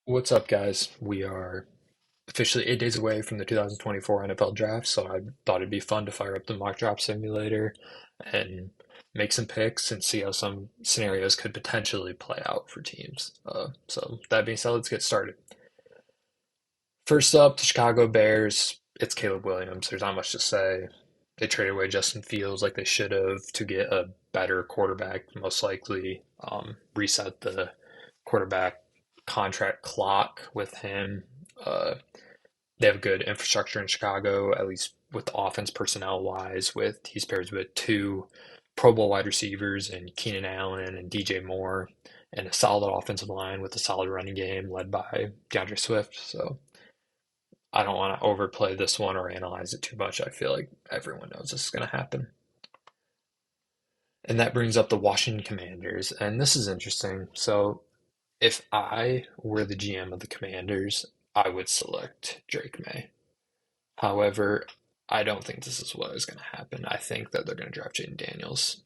What's up, guys? We are officially 8 days away from the 2024 NFL draft, so I thought it'd be fun to fire up the mock draft simulator and make some picks and see how some scenarios could potentially play out for teams. So that being said, let's get started. First up, the Chicago Bears. It's Caleb Williams. There's not much to say. They traded away Justin Fields like they should have to get a better quarterback, most likely reset the quarterback contract clock with him. Uh, they have good infrastructure in Chicago, at least with the offense personnel wise. With he's pairs with two Pro Bowl wide receivers and Keenan Allen and DJ Moore, and a solid offensive line with a solid running game led by DeAndre Swift. So I don't want to overplay this one or analyze it too much. I feel like everyone knows this is going to happen. And that brings up the Washington Commanders. And this is interesting. So if I were the GM of the Commanders, I would select Drake May. However, I don't think this is what is going to happen. I think that they're going to draft Jaden Daniels.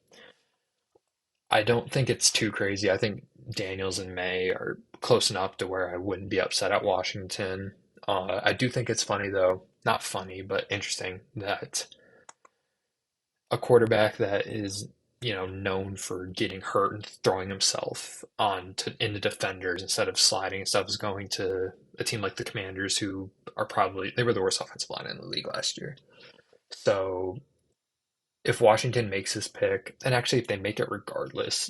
I don't think it's too crazy. I think Daniels and May are close enough to where I wouldn't be upset at Washington. I do think it's funny, though. Not funny, but interesting that a quarterback that is, known for getting hurt and throwing himself into defenders instead of sliding and stuff is going to a team like the Commanders, who are probably they were the worst offensive line in the league last year. So if Washington makes this pick, and actually if they make it regardless,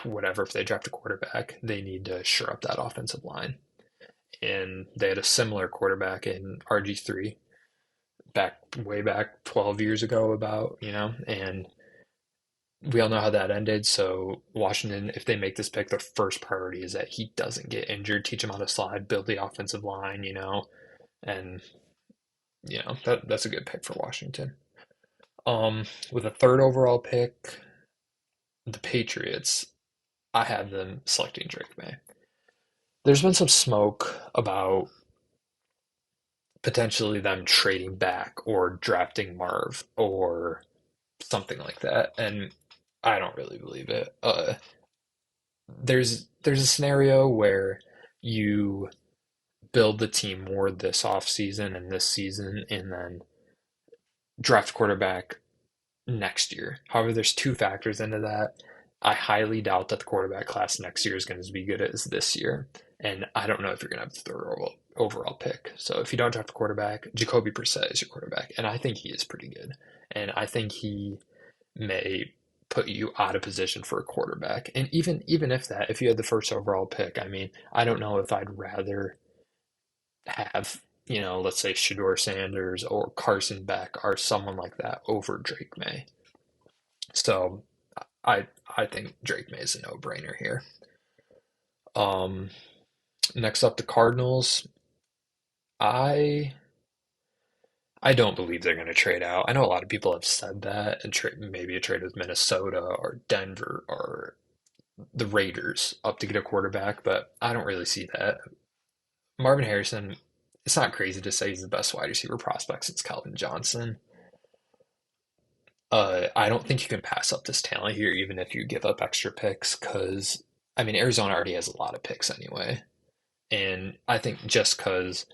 whatever, if they draft a quarterback, they need to shore up that offensive line. And they had a similar quarterback in RG3 way back 12 years ago and we all know how that ended. So Washington, if they make this pick, their first priority is that he doesn't get injured, teach him how to slide, build the offensive line, and that's a good pick for Washington. With a third overall pick, the Patriots, I have them selecting Drake May. There's been some smoke about potentially them trading back or drafting Marv or something like that, and I don't really believe it. There's a scenario where you build the team more this off season and this season, and then draft quarterback next year. However, there's two factors into that. I highly doubt that the quarterback class next year is going to be good as this year, and I don't know if you're going to have the third overall pick. So if you don't draft a quarterback, Jacoby Brissett is your quarterback, and I think he is pretty good, and I think he may put you out of position for a quarterback. And even if you had the first overall pick, I mean, I don't know if I'd rather have, let's say Shador Sanders or Carson Beck or someone like that over Drake May. So I think Drake May is a no-brainer here. Um, Next up, the Cardinals. I I don't believe they're going to trade out. I know a lot of people have said that, and maybe a trade with Minnesota or Denver or the Raiders up to get a quarterback, but I don't really see that. Marvin Harrison, it's not crazy to say he's the best wide receiver prospect since Calvin Johnson. I don't think you can pass up this talent here, even if you give up extra picks, because I mean Arizona already has a lot of picks anyway, and I think just because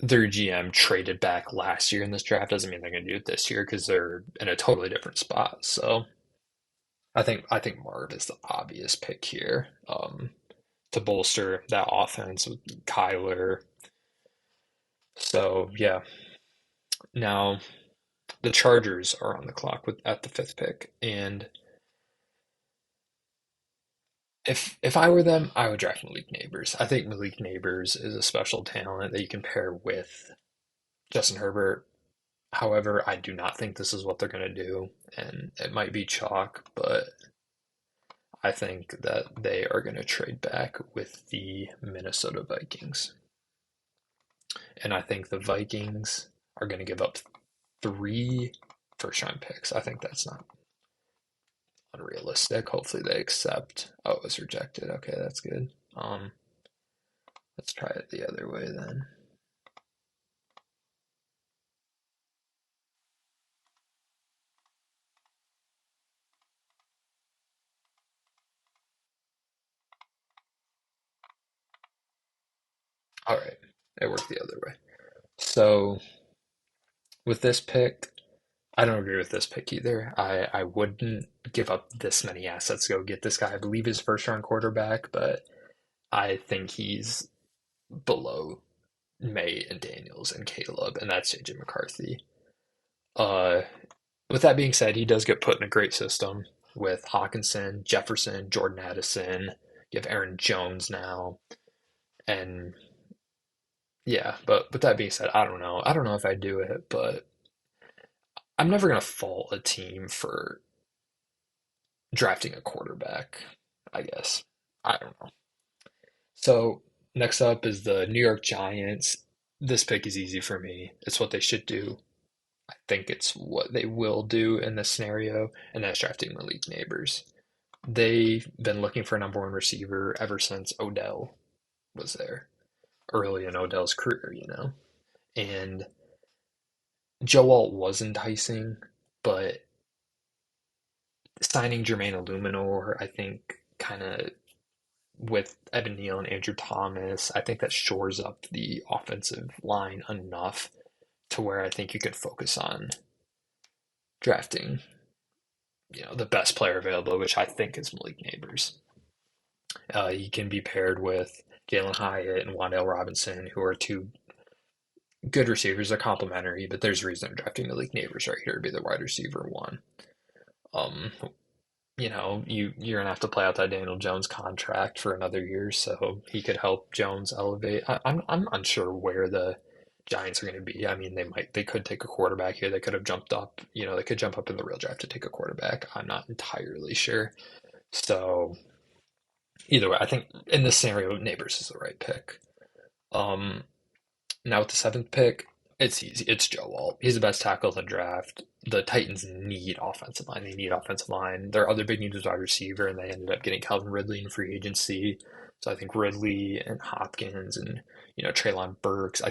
their GM traded back last year in this draft doesn't mean they're going to do it this year because they're in a totally different spot. So I think Marv is the obvious pick here, to bolster that offense with Kyler. So yeah, now the Chargers are on the clock at the fifth pick, and if I were them, I would draft Malik Neighbors. I think Malik Neighbors is a special talent that you can pair with Justin Herbert. However, I do not think this is what they're going to do, and it might be chalk, but I think that they are going to trade back with the Minnesota Vikings. And I think the Vikings are going to give up three first round picks. I think that's not unrealistic. Hopefully they accept. Oh, it was rejected. Okay, that's good. Let's try it the other way then. It worked the other way. So with this pick, I don't agree with this pick either. I wouldn't give up this many assets to go get this guy. I believe he's first round quarterback, but I think he's below May and Daniels and Caleb, and that's JJ McCarthy. Uh, with that being said, he does get put in a great system with Hawkinson, Jefferson, Jordan Addison. You have Aaron Jones now, and yeah. But with that being said, I don't know. I don't know if I do it, but I'm never gonna fault a team for drafting a quarterback. I guess I don't know. So next up is the New York Giants. This pick is easy for me. It's what they should do. I think it's what they will do in this scenario, and that's drafting Malik Neighbors. They've been looking for a number one receiver ever since Odell was there, early in Odell's career. And Joe Alt was enticing, but signing Jermaine Illuminor, I think, kind of with Evan Neal and Andrew Thomas, I think that shores up the offensive line enough to where I think you could focus on drafting, the best player available, which I think is Malik Neighbors. He can be paired with Jalen Hyatt and Wan'Dale Robinson, who are two good receivers. They're complementary, but there's a reason I'm drafting Malik Neighbors right here to be the wide receiver one. Um, you're gonna have to play out that Daniel Jones contract for another year, so he could help Jones elevate. I'm unsure where the Giants are going to be. I mean, they could take a quarterback here. They could have jumped up. They could jump up in the real draft to take a quarterback. I'm not entirely sure. So either way, I think in this scenario, Neighbors is the right pick. Um, Now with the seventh pick, it's easy. It's Joe Alt. He's the best tackle in the draft. The Titans need offensive line. They need offensive line. Their other big need was wide receiver, and they ended up getting Calvin Ridley in free agency. So I think Ridley and Hopkins and Treylon Burks. I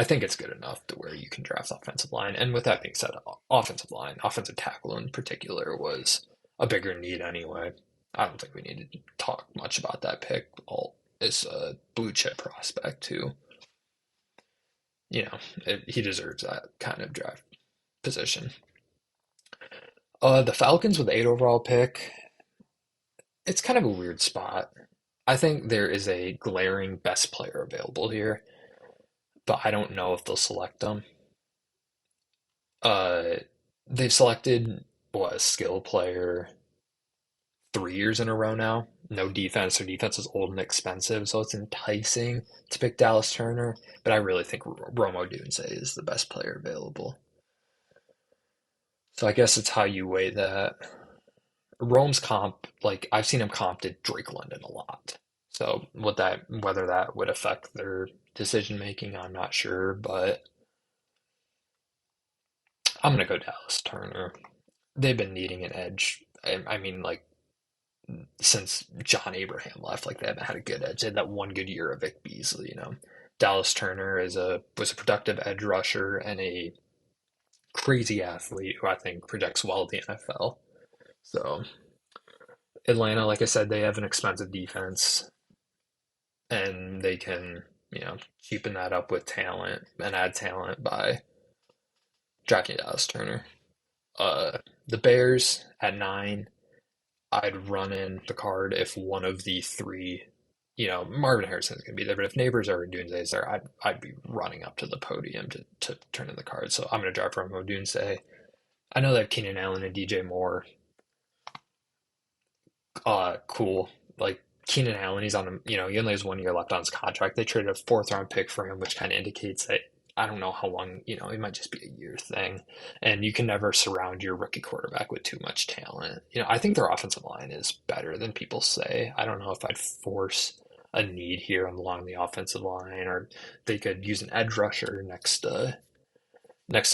think it's good enough to where you can draft offensive line. And with that being said, offensive line, offensive tackle in particular, was a bigger need anyway. I don't think we need to talk much about that pick. Alt is a blue chip prospect too. He deserves that kind of draft position. The Falcons with the 8 overall pick, it's kind of a weird spot. I think there is a glaring best player available here, but I don't know if they'll select them. Uh, they've selected a skill player 3 years in a row now. No defense. Their defense is old and expensive, so it's enticing to pick Dallas Turner. But I really think Rome Odunze is the best player available. So I guess it's how you weigh that. Rome's comp, like I've seen him comped to Drake London a lot. So whether that would affect their decision making, I'm not sure, but I'm gonna go Dallas Turner. They've been needing an edge. I mean, like since John Abraham left, like they haven't had a good edge. They had that one good year of Vic Beasley. Dallas Turner was a productive edge rusher and a crazy athlete who I think projects well in the NFL. So Atlanta, like I said, they have an expensive defense and they can, cheapen that up with talent and add talent by drafting Dallas Turner. The Bears at 9, I'd run in the card if one of the three, Marvin Harrison's going to be there, but if Neighbors or Odunze is there, I'd be running up to the podium to turn in the card. So I'm going to draft from Odunze. I know they have Keenan Allen and DJ Moore. Cool. Like Keenan Allen, he's on he only has 1 year left on his contract. They traded a fourth round pick for him, which kind of indicates that I don't know how long, it might just be a year thing. And you can never surround your rookie quarterback with too much talent. I think their offensive line is better than people say. I don't know if I'd force a need here along the offensive line, or they could use an edge rusher next to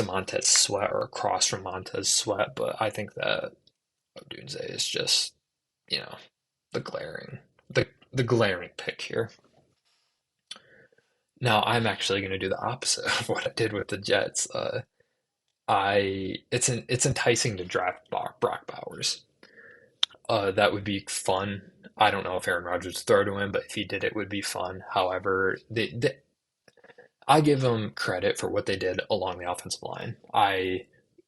Montez Sweat or across from Montez Sweat, but I think that Odunze is just, you know, the glaring the glaring pick here. Now I'm actually going to do the opposite of what I did with the Jets. It's enticing to draft Brock Bowers. That would be fun. I don't know if Aaron Rodgers would throw to him, but if he did, it would be fun. However, I give them credit for what they did along the offensive line.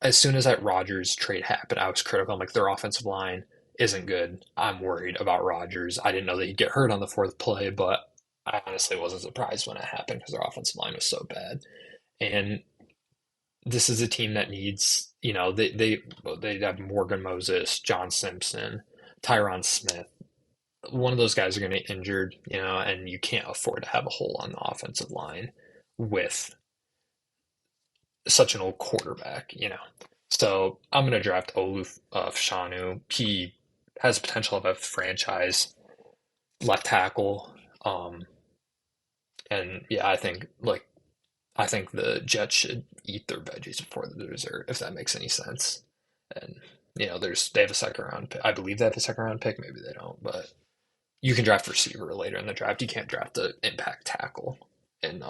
As soon as that Rodgers trade happened, I was critical. I'm like, their offensive line isn't good. I'm worried about Rodgers. I didn't know that he'd get hurt on the fourth play, but I honestly wasn't surprised when it happened because their offensive line was so bad. And this is a team that needs, they have Morgan Moses, John Simpson, Tyron Smith. One of those guys are going to get injured, and you can't afford to have a hole on the offensive line with such an old quarterback. So I'm going to draft Olu Fashanu. He has potential of a franchise left tackle. And yeah, I think the Jets should eat their veggies before the dessert, if that makes any sense. And they have a second round pick. I believe they have a second round pick. Maybe they don't, but you can draft receiver later in the draft. You can't draft the impact tackle in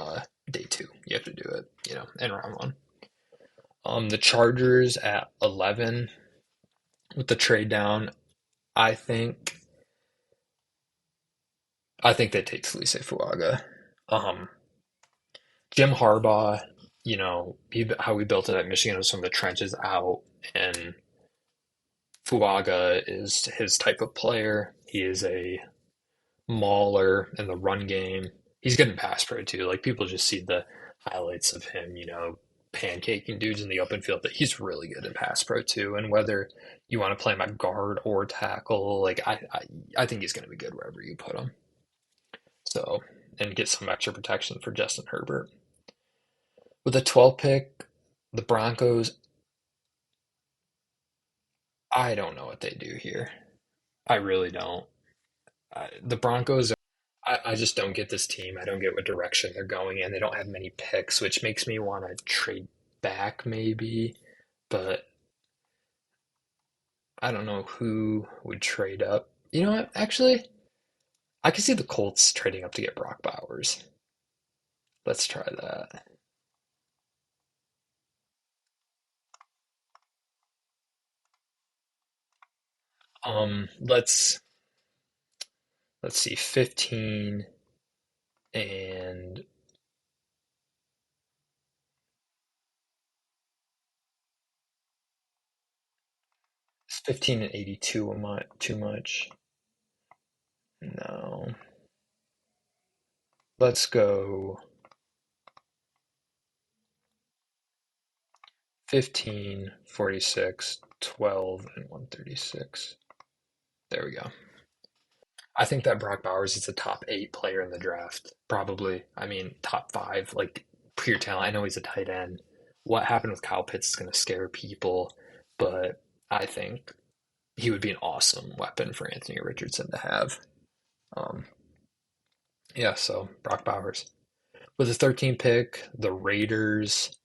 day two. You have to do it, in round one. The Chargers at 11 with the trade down. I think I think they take Felice Fuaga. Um, Jim Harbaugh, how we built it at Michigan was from the trenches out, and Fuaga is his type of player. He is a mauler in the run game. He's good in pass pro too. Like people just see the highlights of him, pancaking dudes in the open field, but he's really good in pass pro too. And whether you want to play him at guard or tackle, like I think he's going to be good wherever you put him. So and get some extra protection for Justin Herbert. With the 12th pick, the Broncos, I don't know what they do here. I really don't. The Broncos, I just don't get this team. I don't get what direction they're going in. They don't have many picks, which makes me want to trade back maybe, but I don't know who would trade up. You know what? Actually, I could see the Colts trading up to get Brock Bowers. Let's try that. Let's see, 15 and 82 too much. No. Let's go 15, 46, 12, and 136. There we go. I think that Brock Bowers is a top eight player in the draft. Probably. I mean, top five, like pure talent. I know he's a tight end. What happened with Kyle Pitts is going to scare people, but I think he would be an awesome weapon for Anthony Richardson to have. Um, yeah, so Brock Bowers. With the 13th pick, the Raiders.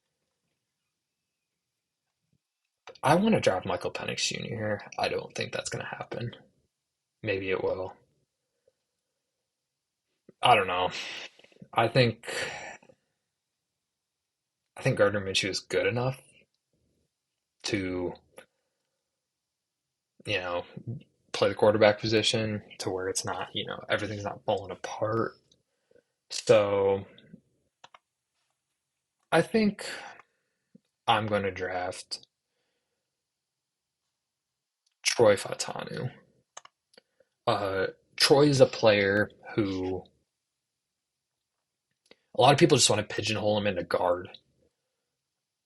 I want to draft Michael Penix Jr. here. I don't think that's going to happen. Maybe it will. I don't know. I think I think Gardner Minshew is good enough to, you know, play the quarterback position to where it's not, everything's not falling apart. So I think I'm going to draft Troy Fatanu. Troy is a player who a lot of people just want to pigeonhole him into guard.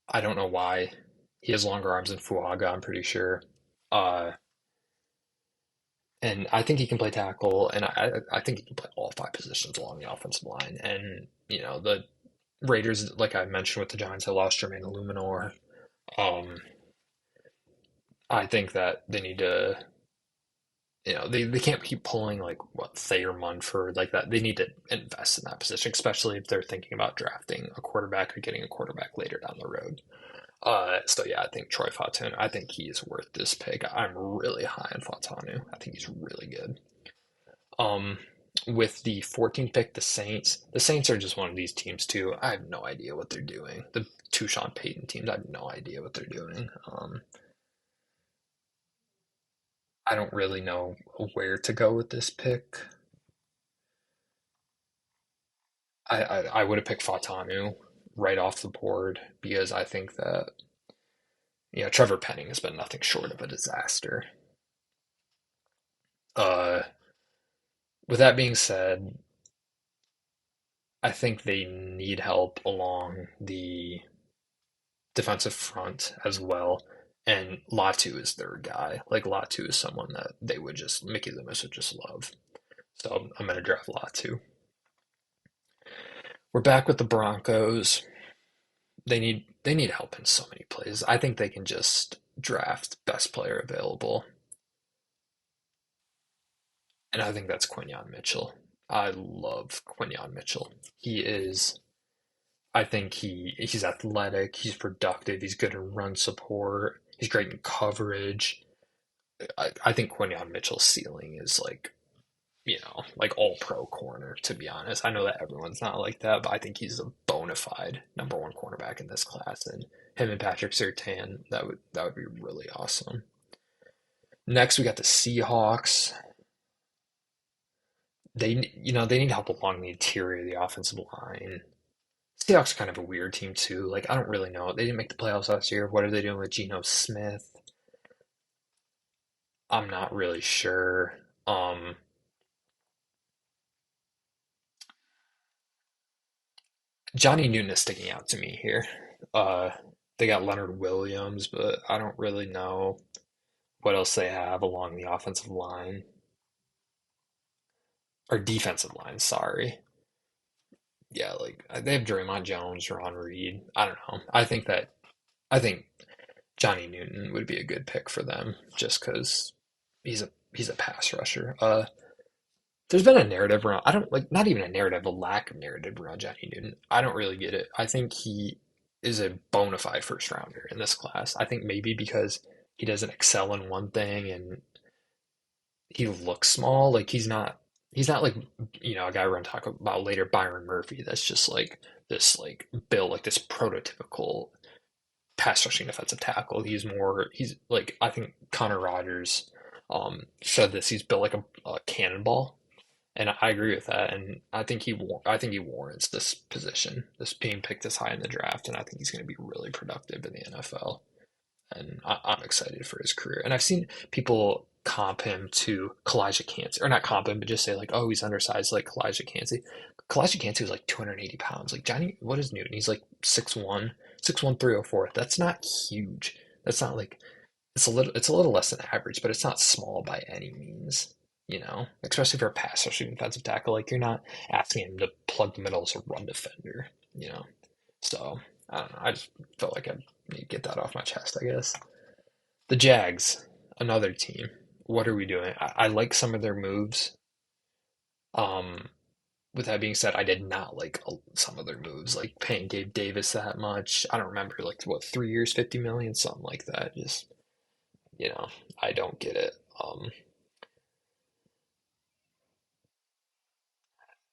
I don't know why. He has longer arms than Fuaga, I'm pretty sure. Uh, and I think he can play tackle, and I think he can play all five positions along the offensive line. And, the Raiders, like I mentioned with the Giants, they lost Jermaine Illuminor. Um, I think that they need to, they can't keep pulling like what Thayer Munford like that. They need to invest in that position, especially if they're thinking about drafting a quarterback or getting a quarterback later down the road. So yeah, I think Troy Fautanu. I think he is worth this pick. I'm really high on Fautanu. I think he's really good. Um, with the 14th pick, the Saints. The Saints are just one of these teams too. I have no idea what they're doing. The two Sean Payton teams, I have no idea what they're doing. I don't really know where to go with this pick. I would have picked Fatanu right off the board because I think that Trevor Penning has been nothing short of a disaster. Uh, with that being said, I think they need help along the defensive front as well. And Latu is their guy. Like Latu is someone that they would just Mickey Loomis would just love. So I'm gonna draft Latu. We're back with the Broncos. They need help in so many plays. I think they can just draft best player available, and I think that's Quinyon Mitchell. I love Quinyon Mitchell. He is. I think he's athletic. He's productive. He's good in run support. He's great in coverage. I think Quinyon Mitchell's ceiling is like all pro corner, to be honest. I know that everyone's not like that, but I think he's a bona fide number one cornerback in this class. And him and Patrick Surtain, that would be really awesome. Next, we got the Seahawks. They need help along the interior of the offensive line. Seahawks are kind of a weird team too. Like I don't really know. They didn't make the playoffs last year. What are they doing with Geno Smith? I'm not really sure. Um, Johnny Newton is sticking out to me here. Uh, they got Leonard Williams, but I don't really know what else they have along the offensive line or defensive line. Sorry. Yeah, like they have Draymond Jones, Ron Reed. I don't know. I think Johnny Newton would be a good pick for them just because he's a pass rusher. There's been a narrative around. I don't like not even a narrative, a lack of narrative around Johnny Newton. I don't really get it. I think he is a bona fide first rounder in this class. I think maybe because he doesn't excel in one thing and he looks small. Like he's not like a guy we're gonna talk about later, Byron Murphy. That's just like this like build like this prototypical pass rushing defensive tackle. He's like I think Connor Rogers said this. He's built like a cannonball, and I agree with that. And I think he warrants this position, this being picked this high in the draft, and I think he's going to be really productive in the NFL. And I'm excited for his career. And I've seen people comp him to Kalijah Cansey, or not comp him, but just say like, oh, he's undersized like Kalijah Cansey. Kalijah Cansey was like 280 pounds. Like Johnny, what is Newton? He's like 6'1", 6'1", 304. That's not huge. That's not like it's a little less than average, but it's not small by any means. Especially for a pass rushing defensive tackle, like you're not asking him to plug the middle as a run defender. You know, so I don't know. I just felt like I need to get that off my chest, I guess. The Jags, another team. What are we doing? I like some of their moves. Um, with that being said, I did not like some of their moves, like paying Gabe Davis that much. I don't remember, like what, 3 years, 50 million, something like that. Just you know, I don't get it.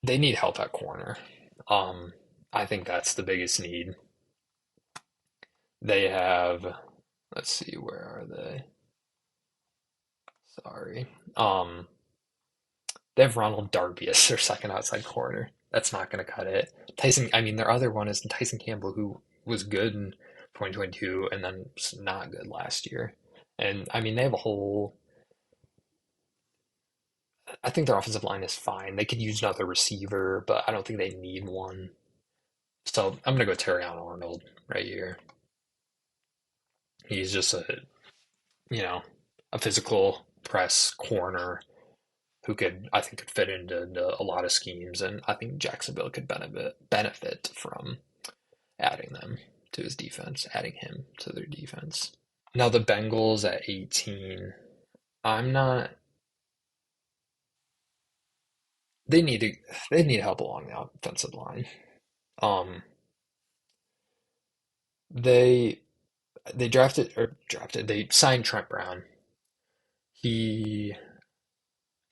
They need help at corner. Um, I think that's the biggest need. They have, let's see, where are they? Sorry. They have Ronald Darby as their second outside corner. That's not going to cut it. I mean, their other one is Tyson Campbell, who was good in 2022 and then was not good last year. And I mean, they have a whole. I think their offensive line is fine. They could use another receiver, but I don't think they need one. So I'm gonna go Terrion Arnold right here. He's just you know, a physical press corner who I think could fit into a lot of schemes, and I think Jacksonville could benefit from adding them to his defense, adding him to their defense. Now the Bengals at 18, I'm not. They need to. They need help along the offensive line. Um, they they signed Trent Brown. He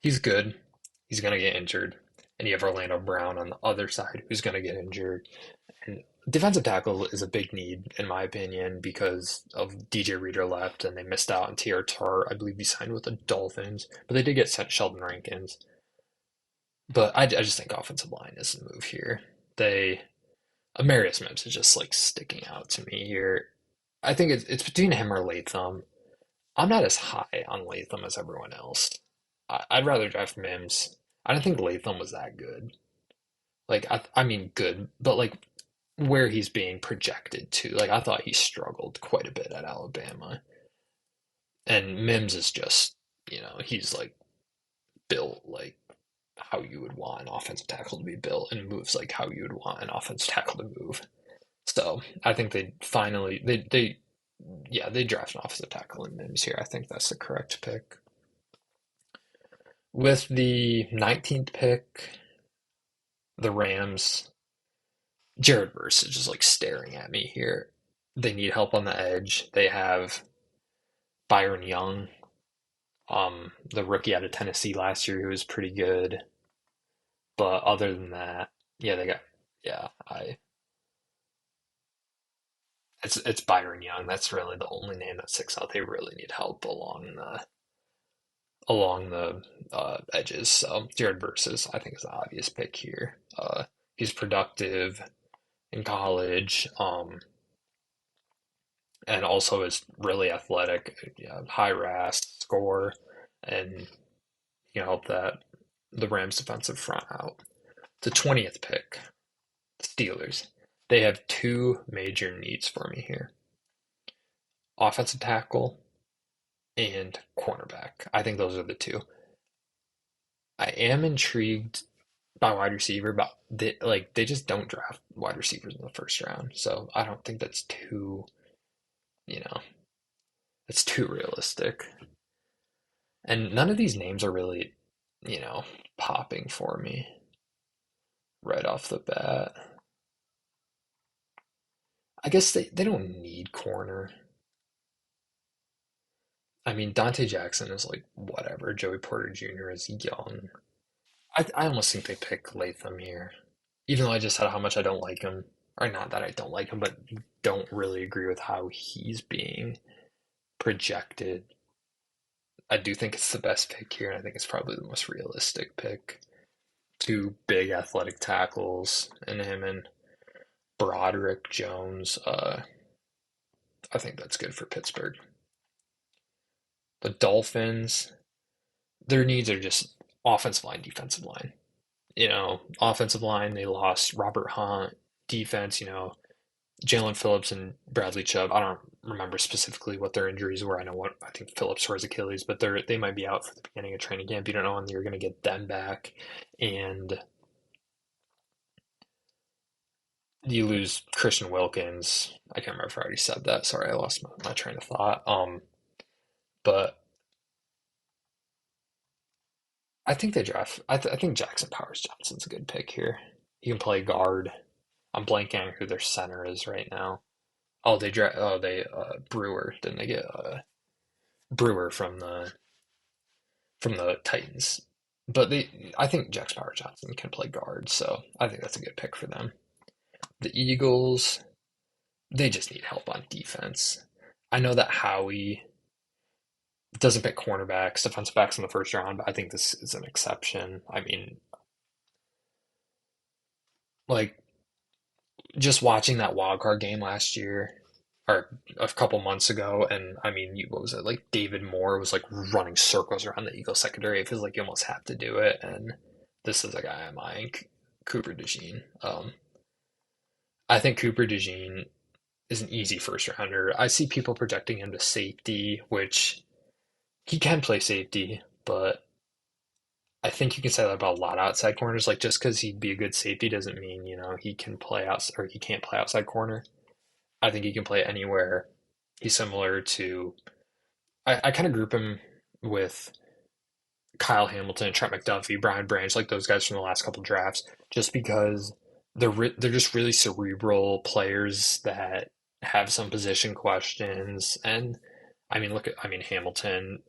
he's good. He's gonna get injured. and you have Orlando Brown on the other side who's going to get injured. And defensive tackle is a big need, in my opinion, because of DJ Reader left and they missed out on TR Tar. I believe he signed with the Dolphins, but they did get sent Sheldon Rankins. But I just think offensive line is the move here. They Amarius Mims is just like sticking out to me here. I think it's between him or Latham. I'm not as high on Latham as everyone else. I'd rather draft Mims. I don't think Latham was that good. Like I mean good, but like where he's being projected to. Like I thought he struggled quite a bit at Alabama. And Mims is just, he's like built like how you would want an offensive tackle to be built and moves like how you would want an offensive tackle to move. So I think they finally they yeah, they draft an offensive tackle in Mims here. I think that's the correct pick. With the 19th pick, the Rams, Jared Verse is just like staring at me here. They need help on the edge. They have Byron Young, the rookie out of Tennessee last year, who was pretty good. But other than that, yeah, they got yeah, I it's Byron Young. That's really the only name that sticks out. They really need help along the edges. So Jared Versus, I think, is the obvious pick here. He's productive in college, and also is really athletic. Yeah, high RAS score, and you know help the Rams defensive front out. The 20th pick, Steelers. They have two major needs for me here: offensive tackle and cornerback. I think those are the two. I am intrigued by wide receiver, but they just don't draft wide receivers in the first round. So I don't think that's too, you know, it's too realistic. And none of these names are really, popping for me right off the bat. I guess they don't need corner. I mean, Dante Jackson is like whatever. Joey Porter Jr. is young. I almost think they pick Latham here, even though I just said how much I don't like him, or not that I don't like him, but don't really agree with how he's being projected. I do think it's the best pick here, and I think it's probably the most realistic pick. Two big athletic tackles in him and Broderick Jones. I think that's good for Pittsburgh. The Dolphins, their needs are just offensive line, defensive line. Offensive line, they lost Robert Hunt. Defense, Jalen Phillips and Bradley Chubb. I don't remember specifically what their injuries were. I think Phillips tore his Achilles, but they might be out for the beginning of training camp. You don't know when you're going to get them back, and you lose Christian Wilkins. I can't remember if I already said that. Sorry, I lost my train of thought. But I think they draft. I think Jackson Powers Johnson's a good pick here. He can play guard. I'm blanking on who their center is right now. Oh, they Brewer. Didn't they get Brewer from the Titans? But I think Jackson Powers Johnson can play guard, so I think that's a good pick for them. The Eagles, they just need help on defense. I know that Howie doesn't pick cornerbacks, defensive backs in the first round, but I think this is an exception. I mean, like just watching that wild card game last year or a couple months ago, and I mean, what was it like? David Moore was like running circles around the Eagles secondary. It feels like you almost have to do it, and this is a guy I'm eyeing, Cooper DeJean. I think Cooper DeJean is an easy first rounder. I see people projecting him to safety, which he can play safety, but I think you can say that about a lot of outside corners. Like just because he'd be a good safety doesn't mean, he can play out or he can't play outside corner. I think he can play anywhere. He's similar to I kind of group him with Kyle Hamilton, Trent McDuffie, Brian Branch, like those guys from the last couple drafts, just because they're just really cerebral players that have some position questions. And I mean Hamilton,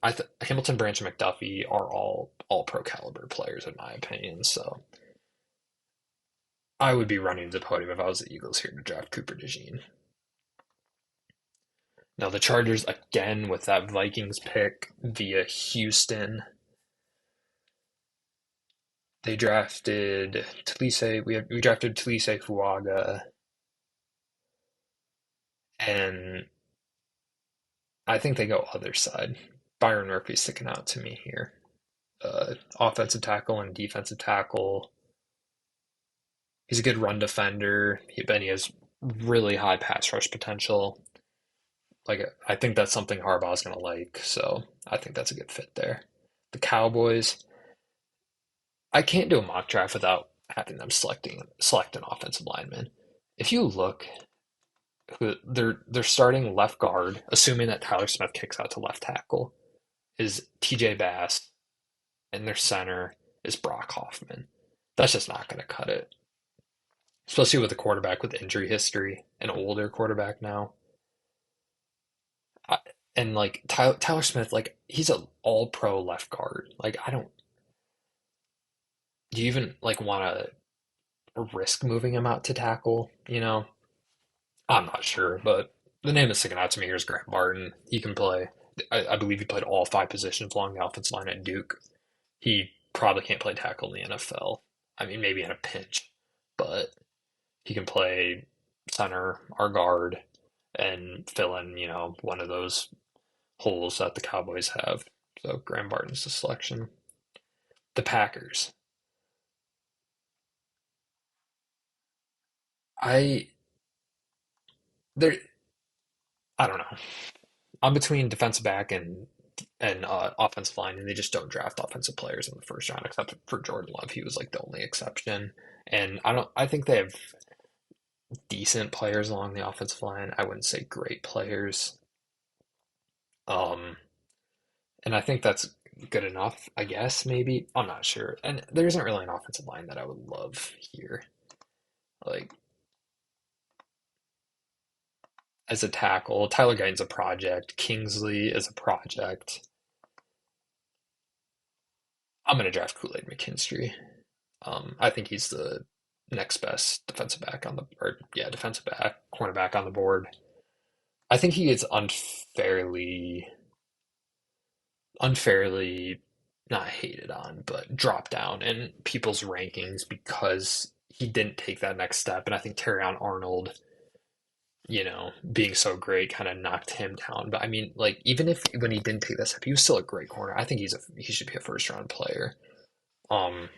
Hamilton, Branch, and McDuffie are all pro caliber players in my opinion. So I would be running to the podium if I was the Eagles here to draft Cooper DeJean. Now the Chargers again with that Vikings pick via Houston. They drafted Talise. We drafted Talise Fuaga, and I think they go other side. Byron Murphy's sticking out to me here. Offensive tackle and defensive tackle. He's a good run defender. He has really high pass rush potential. Like I think that's something Harbaugh's gonna like. So I think that's a good fit there. The Cowboys. I can't do a mock draft without having them select an offensive lineman. If you look, they're starting left guard, assuming that Tyler Smith kicks out to left tackle, is T.J. Bass, and their center is Brock Hoffman. That's just not going to cut it, especially with a quarterback with injury history, an older quarterback now. I, and like Tyler Smith, like he's an all pro left guard. Like I don't, do you even like want to risk moving him out to tackle? I'm not sure, but the name that's sticking out to me here is Grant Barton. He can play. I believe he played all five positions along the offensive line at Duke. He probably can't play tackle in the NFL. I mean, maybe in a pinch, but he can play center or guard and fill in, one of those holes that the Cowboys have. So Graham Barton's the selection. The Packers. I there I don't know. I'm between defensive back and offensive line, and they just don't draft offensive players in the first round, except for Jordan Love. He was like the only exception. And I don't. I think they have decent players along the offensive line. I wouldn't say great players. Um, and I think that's good enough. I guess maybe I'm not sure. And there isn't really an offensive line that I would love here. Like as a tackle, Tyler Guyton's a project. Kingsley is a project. I'm gonna draft Kool-Aid McKinstry. I think he's the next best defensive back on the, or yeah, defensive back, cornerback on the board. I think he gets unfairly not hated on, but dropped down in people's rankings because he didn't take that next step. And I think Terrion Arnold, being so great kind of knocked him down. But I mean, like, even if when he didn't take that step, he was still a great corner. I think he should be a first round player. Um,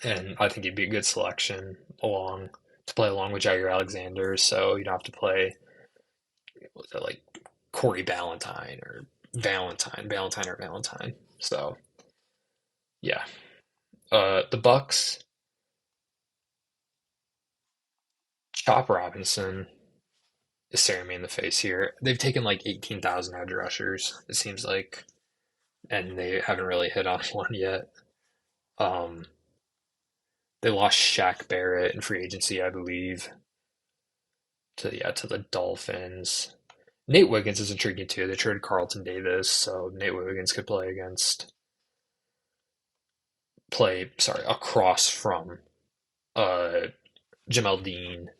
and I think he'd be a good selection to play along with Jair Alexander. So you don't have to play was it like Corey Valentine or Valentine. So yeah, the Bucks, Chop Robinson is staring me in the face here. They've taken like 18,000 edge rushers. It seems like, and they haven't really hit on one yet. Um, they lost Shaq Barrett in free agency, I believe, to the Dolphins. Nate Wiggins is intriguing too. They traded Carlton Davis, so Nate Wiggins could across from uh Jamel Dean.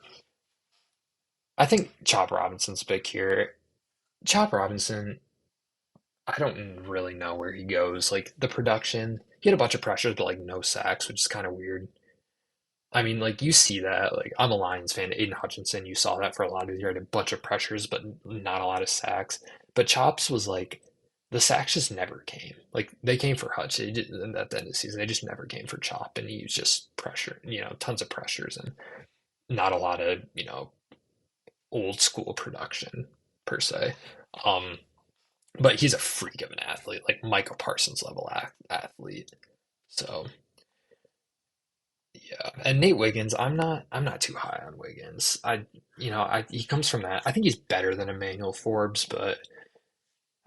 I think Chop Robinson's big here. Chop Robinson, I don't really know where he goes. Like the production, he had a bunch of pressures, but like no sacks, which is kind of weird. I mean, like you see that. Like I'm a Lions fan. Aiden Hutchinson, you saw that for a lot of the year. Had a bunch of pressures, but not a lot of sacks. But Chops was like the sacks just never came. Like they came for Hutch at the end of the season. They just never came for Chop, and he was just pressure. Tons of pressures and not a lot of old school production per se. Um, but he's a freak of an athlete, like Michael Parsons level athlete. So yeah, and Nate Wiggins, I'm not too high on Wiggins. He comes from that. I think he's better than Emmanuel Forbes, but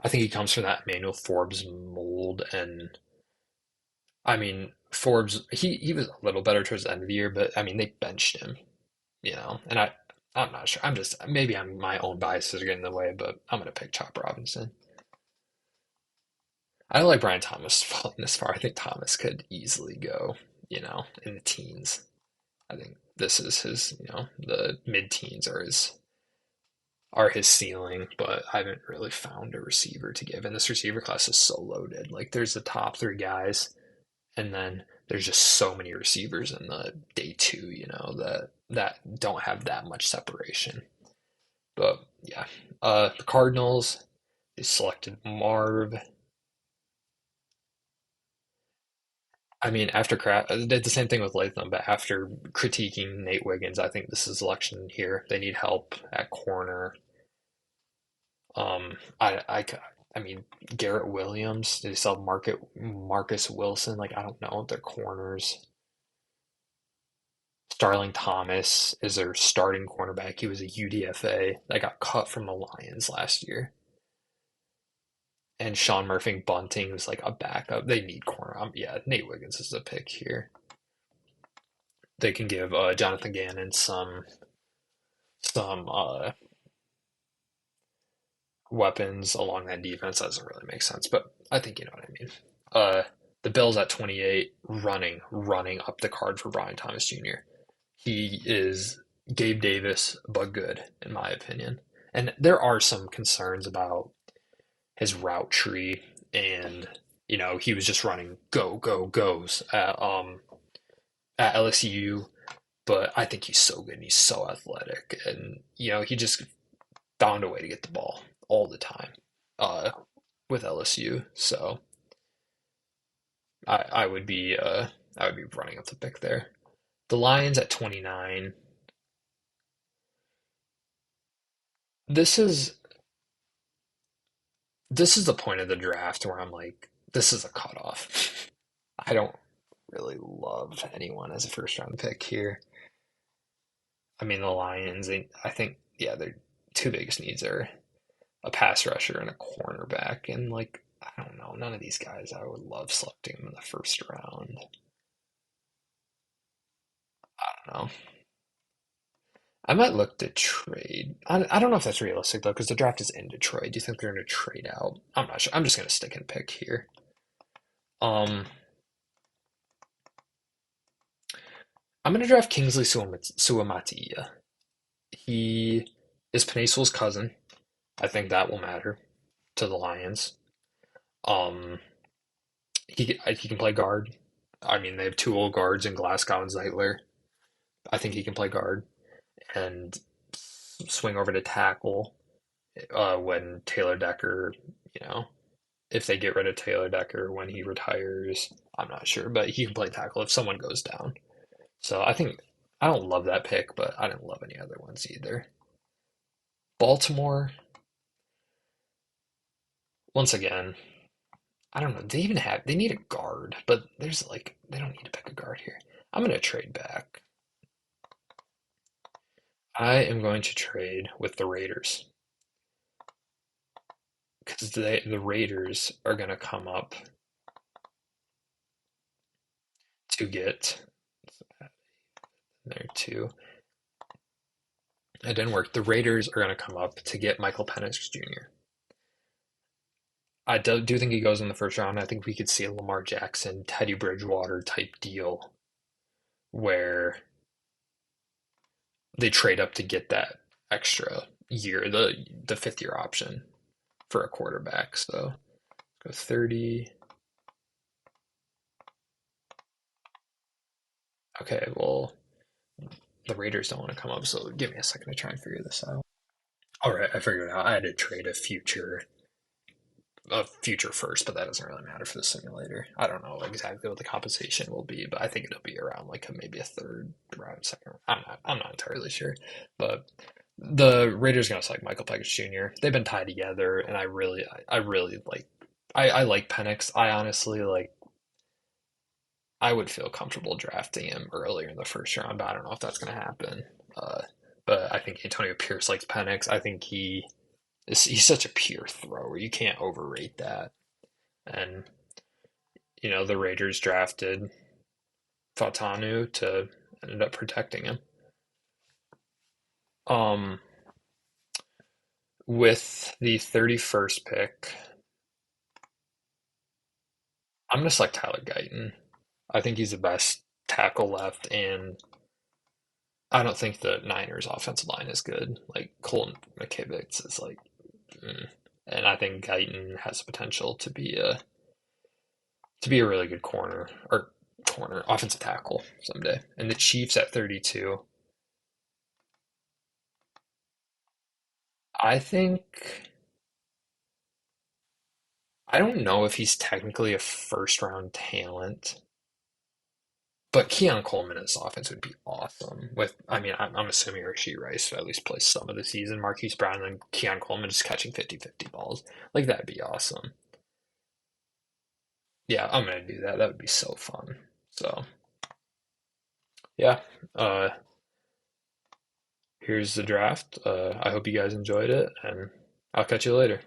I think he comes from that Emmanuel Forbes mold. And I mean, Forbes, he was a little better towards the end of the year, but I mean, they benched him, and I'm not sure. Maybe my own biases are getting in the way, but I'm gonna pick Chop Robinson. I don't like Brian Thomas falling this far. I think Thomas could easily go, in the teens. I think this is his, the mid-teens are his ceiling, but I haven't really found a receiver to give. And this receiver class is so loaded. Like there's the top three guys, and then there's just so many receivers in the day two, that don't have that much separation. But yeah, the Cardinals, they selected Marv. I mean, did the same thing with Latham, but after critiquing Nate Wiggins, I think this is election here. They need help at corner. Um, I, I, I mean, Garrett Williams. They sell Marcus Wilson. Like I don't know their corners. Starling Thomas is their starting cornerback. He was a UDFA that got cut from the Lions last year. And Sean Murphy Bunting was like a backup. They need corner. Yeah, Nate Wiggins is the pick here. They can give Jonathan Gannon some weapons along that defense. That doesn't really make sense, but I think you know what I mean. Uh, the Bills at 28, running up the card for Brian Thomas Jr. He is Gabe Davis, but good in my opinion. And there are some concerns about his route tree, and he was just running goes at LSU, but I think he's so good and he's so athletic, and he just found a way to get the ball all the time uh, with LSU. So I would be running up the pick there. The Lions at 29. This is this is the point of the draft where I'm like, this is a cutoff. I don't really love anyone as a first round pick here. I mean, the Lions, I think, yeah, their two biggest needs are a pass rusher and a cornerback. And, like, I don't know, none of these guys, I would love selecting them in the first round. I don't know. I might look to trade. I don't know if that's realistic, though, because the draft is in Detroit. Do you think they're going to trade out? I'm not sure. I'm just going to stick and pick here. Um, I'm going to draft Kingsley Suamataia. He is Penei Sewell's cousin. I think that will matter to the Lions. Um, he can play guard. I mean, they have two old guards in Glasgow and Zeitler. I think he can play guard and swing over to tackle when Taylor Decker, you know, if they get rid of Taylor Decker when he retires, I'm not sure, but he can play tackle if someone goes down. So I think I don't love that pick, but I didn't love any other ones either. Baltimore, once again, I don't know. They need a guard, but there's like, they don't need to pick a guard here. I'm going to trade back. I am going to trade with the Raiders because the Raiders are going to come up to get there too. It didn't work. The Raiders are going to come up to get Michael Penix Jr. I do think he goes in the first round. I think we could see a Lamar Jackson, Teddy Bridgewater type deal where they trade up to get that extra year, the fifth year option for a quarterback. So go 30. Okay, well, the Raiders don't want to come up, so give me a second to try and figure this out. All right, I figured it out. I had to trade a future first, but that doesn't really matter for the simulator. I don't know exactly what the compensation will be, but I think it'll be around like maybe a third round, second. I'm not entirely sure, but the Raiders are gonna select Michael Penix Jr. They've been tied together, and I really like. I like Penix. I honestly like. I would feel comfortable drafting him earlier in the first round, but I don't know if that's gonna happen. Uh, but I think Antonio Pierce likes Penix. I think he's such a pure thrower. You can't overrate that. And the Raiders drafted Fatanu to ended up protecting him. Um, with the 31st pick, I'm gonna select Tyler Guyton. I think he's the best tackle left, and I don't think the Niners offensive line is good. Like Colton McKivitz is like, mm. And I think Guyton has the potential to be a really good corner offensive tackle someday. And the Chiefs at 32, I think I don't know if he's technically a first round talent, but Keon Coleman in this offense would be awesome. I mean, I'm assuming Rashee Rice at least plays some of the season. Marquise Brown and Keon Coleman just catching 50-50 balls. Like, that'd be awesome. Yeah, I'm gonna do that. That would be so fun. So, yeah, uh, here's the draft. I hope you guys enjoyed it, and I'll catch you later.